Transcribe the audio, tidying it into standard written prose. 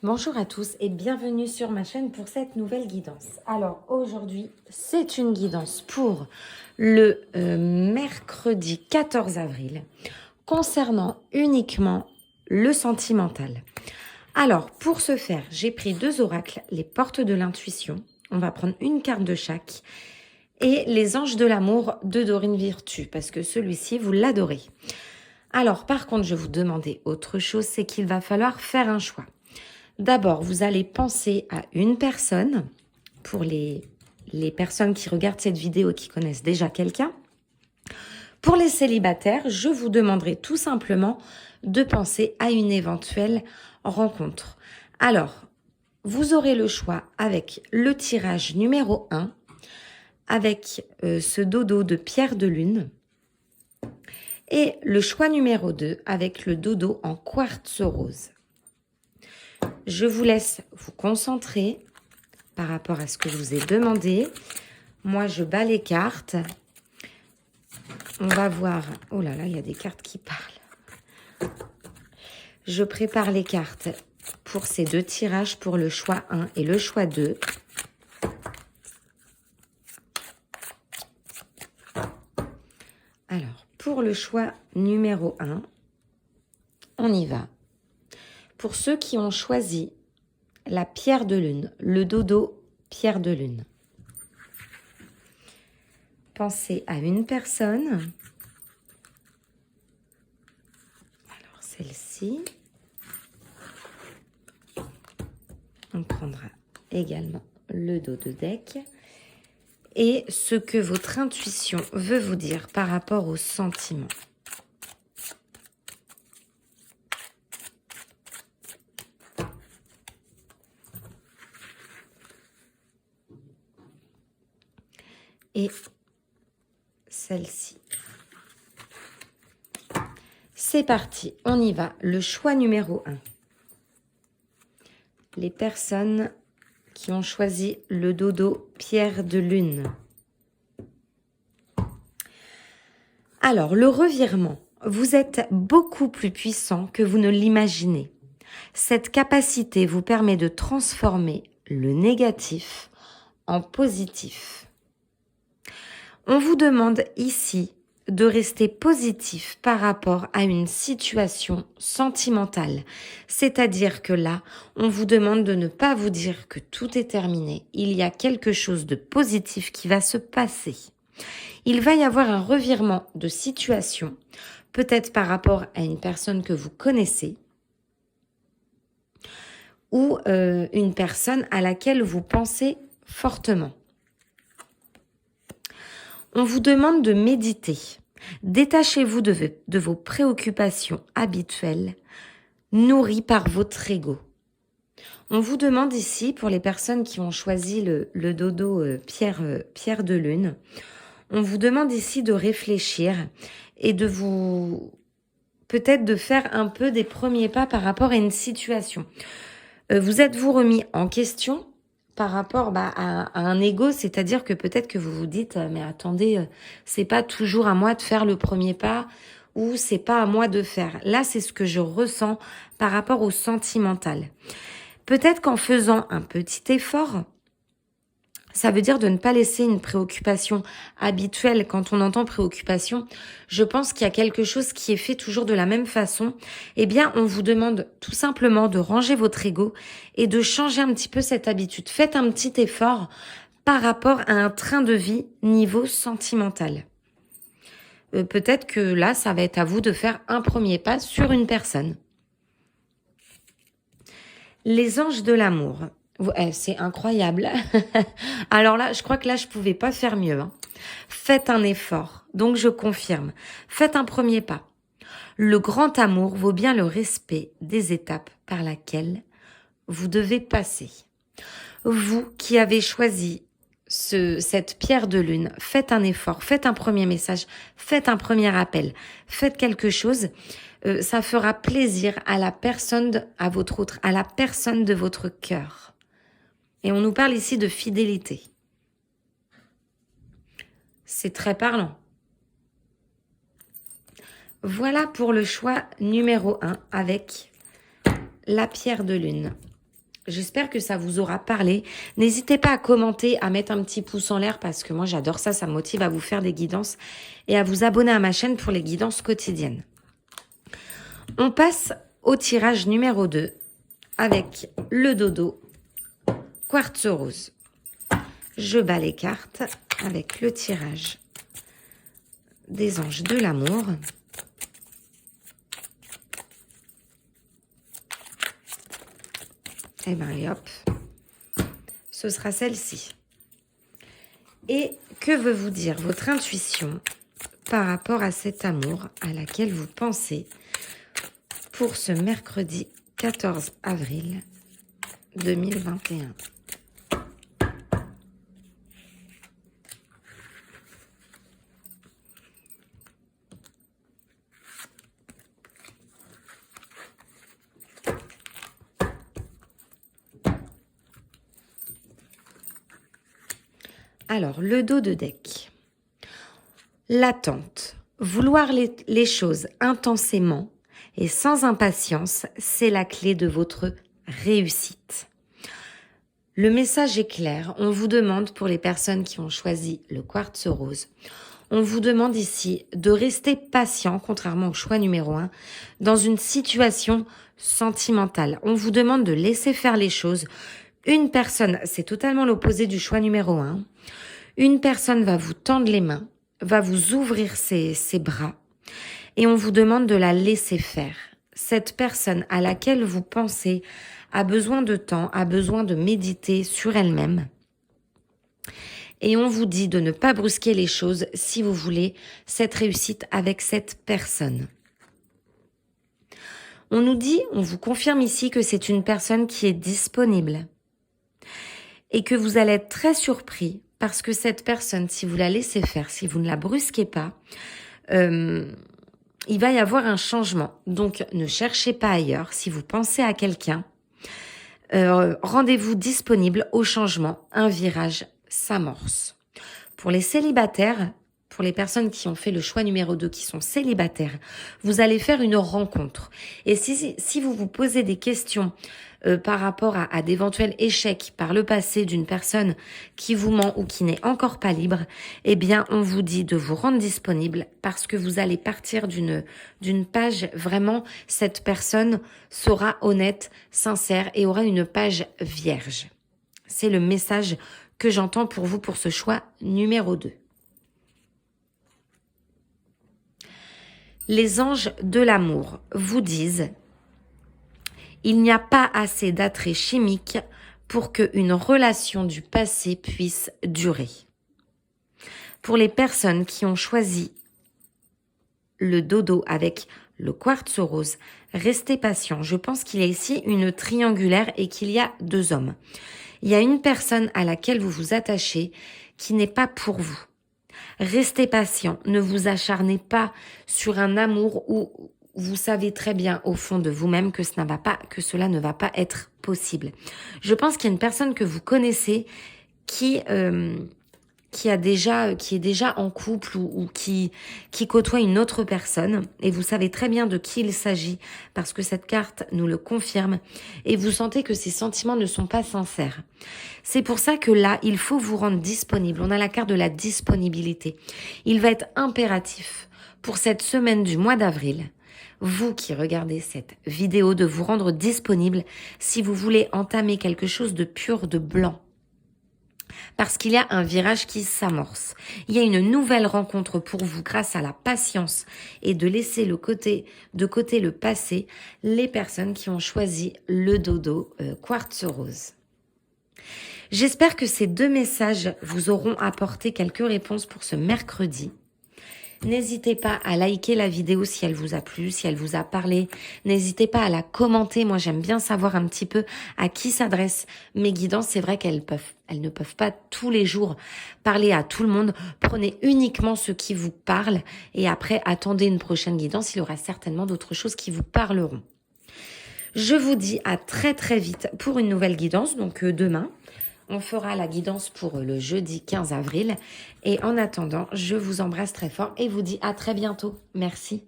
Bonjour à tous et bienvenue sur ma chaîne pour cette nouvelle guidance. Alors aujourd'hui, c'est une guidance pour le mercredi 14 avril concernant uniquement le sentimental. Alors pour ce faire, j'ai pris deux oracles, les portes de l'intuition. On va prendre une carte de chaque et les anges de l'amour de Dorine Virtue parce que celui-ci, vous l'adorez. Alors par contre, je vais vous demander autre chose, c'est qu'il va falloir faire un choix. D'abord, vous allez penser à une personne, pour les personnes qui regardent cette vidéo et qui connaissent déjà quelqu'un. Pour les célibataires, je vous demanderai tout simplement de penser à une éventuelle rencontre. Alors, vous aurez le choix avec le tirage numéro 1, avec ce dodo de pierre de lune, et le choix numéro 2 avec le dodo en quartz rose. Je vous laisse vous concentrer par rapport à ce que je vous ai demandé. Moi, je bats les cartes. On va voir... Oh là là, il y a des cartes qui parlent. Je prépare les cartes pour ces deux tirages, pour le choix 1 et le choix 2. Alors, pour le choix numéro 1, on y va. Pour ceux qui ont choisi la pierre de lune, le dodo pierre de lune, pensez à une personne. Alors, celle-ci. On prendra également le dos de deck. Et ce que votre intuition veut vous dire par rapport aux sentiments. Et celle-ci. C'est parti, on y va. Le choix numéro 1. Les personnes qui ont choisi le dodo pierre de lune. Alors, le revirement. Vous êtes beaucoup plus puissant que vous ne l'imaginez. Cette capacité vous permet de transformer le négatif en positif. On vous demande ici de rester positif par rapport à une situation sentimentale. C'est-à-dire que là, on vous demande de ne pas vous dire que tout est terminé. Il y a quelque chose de positif qui va se passer. Il va y avoir un revirement de situation, peut-être par rapport à une personne que vous connaissez ou une personne à laquelle vous pensez fortement. On vous demande de méditer. Détachez-vous de vos préoccupations habituelles, nourries par votre ego. On vous demande ici, pour les personnes qui ont choisi le dodo pierre de lune, on vous demande ici de réfléchir et de vous... peut-être de faire un peu des premiers pas par rapport à une situation. Vous êtes-vous remis en question par rapport à un ego, c'est-à-dire que peut-être que vous vous dites mais attendez, c'est pas toujours à moi de faire le premier pas ou c'est pas à moi de faire. Là, c'est ce que je ressens par rapport au sentimental. Peut-être qu'en faisant un petit effort, ça veut dire de ne pas laisser une préoccupation habituelle. Quand on entend préoccupation, je pense qu'il y a quelque chose qui est fait toujours de la même façon. Eh bien, on vous demande tout simplement de ranger votre ego et de changer un petit peu cette habitude. Faites un petit effort par rapport à un train de vie niveau sentimental. Peut-être que là, ça va être à vous de faire un premier pas sur une personne. Les anges de l'amour. C'est incroyable. Alors là, je crois que là, je pouvais pas faire mieux. Faites un effort. Donc, je confirme. Faites un premier pas. Le grand amour vaut bien le respect des étapes par lesquelles vous devez passer. Vous qui avez choisi cette pierre de lune, faites un effort, faites un premier message, faites un premier appel, faites quelque chose. Ça fera plaisir à la personne, à la personne de votre cœur. Et on nous parle ici de fidélité. C'est très parlant. Voilà pour le choix numéro 1 avec la pierre de lune. J'espère que ça vous aura parlé. N'hésitez pas à commenter, à mettre un petit pouce en l'air parce que moi j'adore ça, ça me motive à vous faire des guidances et à vous abonner à ma chaîne pour les guidances quotidiennes. On passe au tirage numéro 2 avec le dodo quartz rose. Je bats les cartes avec le tirage des anges de l'amour. Et bien, et hop, ce sera celle-ci. Et que veut vous dire votre intuition par rapport à cet amour à laquelle vous pensez pour ce mercredi 14 avril 2021? Alors, le dos de deck. L'attente. Vouloir les choses intensément et sans impatience, c'est la clé de votre réussite. Le message est clair. On vous demande, pour les personnes qui ont choisi le quartz rose, on vous demande ici de rester patient, contrairement au choix numéro 1, dans une situation sentimentale. On vous demande de laisser faire les choses. Une personne, c'est totalement l'opposé du choix numéro 1. Une personne va vous tendre les mains, va vous ouvrir ses bras et on vous demande de la laisser faire. Cette personne à laquelle vous pensez a besoin de temps, a besoin de méditer sur elle-même. Et on vous dit de ne pas brusquer les choses si vous voulez cette réussite avec cette personne. On nous dit, on vous confirme ici que c'est une personne qui est disponible et que vous allez être très surpris parce que cette personne, si vous la laissez faire, si vous ne la brusquez pas, il va y avoir un changement. Donc, ne cherchez pas ailleurs. Si vous pensez à quelqu'un, rendez-vous disponible au changement. Un virage s'amorce. Pour les célibataires, pour les personnes qui ont fait le choix numéro 2, qui sont célibataires, vous allez faire une rencontre. Et si vous vous posez des questions par rapport à d'éventuels échecs par le passé d'une personne qui vous ment ou qui n'est encore pas libre, eh bien, on vous dit de vous rendre disponible parce que vous allez partir d'une page vraiment, cette personne sera honnête, sincère et aura une page vierge. C'est le message que j'entends pour vous pour ce choix numéro 2. Les anges de l'amour vous disent: il n'y a pas assez d'attrait chimique pour qu'une relation du passé puisse durer. Pour les personnes qui ont choisi le dodo avec le quartz rose, restez patient. Je pense qu'il y a ici une triangulaire et qu'il y a 2 hommes. Il y a une personne à laquelle vous vous attachez qui n'est pas pour vous. Restez patient, ne vous acharnez pas sur un amour où vous savez très bien au fond de vous-même que cela ne va pas être possible. Je pense qu'il y a une personne que vous connaissez qui est déjà en couple ou qui côtoie une autre personne et vous savez très bien de qui il s'agit parce que cette carte nous le confirme et vous sentez que ces sentiments ne sont pas sincères. C'est pour ça que là, il faut vous rendre disponible. On a la carte de la disponibilité. Il va être impératif pour cette semaine du mois d'avril, vous qui regardez cette vidéo, de vous rendre disponible si vous voulez entamer quelque chose de pur, de blanc. Parce qu'il y a un virage qui s'amorce. Il y a une nouvelle rencontre pour vous grâce à la patience et de laisser de côté le passé, les personnes qui ont choisi le dodo quartz rose. J'espère que ces 2 messages vous auront apporté quelques réponses pour ce mercredi. N'hésitez pas à liker la vidéo si elle vous a plu, si elle vous a parlé. N'hésitez pas à la commenter. Moi, j'aime bien savoir un petit peu à qui s'adressent mes guidances. C'est vrai qu'elles ne peuvent pas tous les jours parler à tout le monde. Prenez uniquement ce qui vous parle et après, attendez une prochaine guidance. Il y aura certainement d'autres choses qui vous parleront. Je vous dis à très très vite pour une nouvelle guidance. Donc demain, on fera la guidance pour le jeudi 15 avril. Et en attendant, je vous embrasse très fort et vous dis à très bientôt. Merci.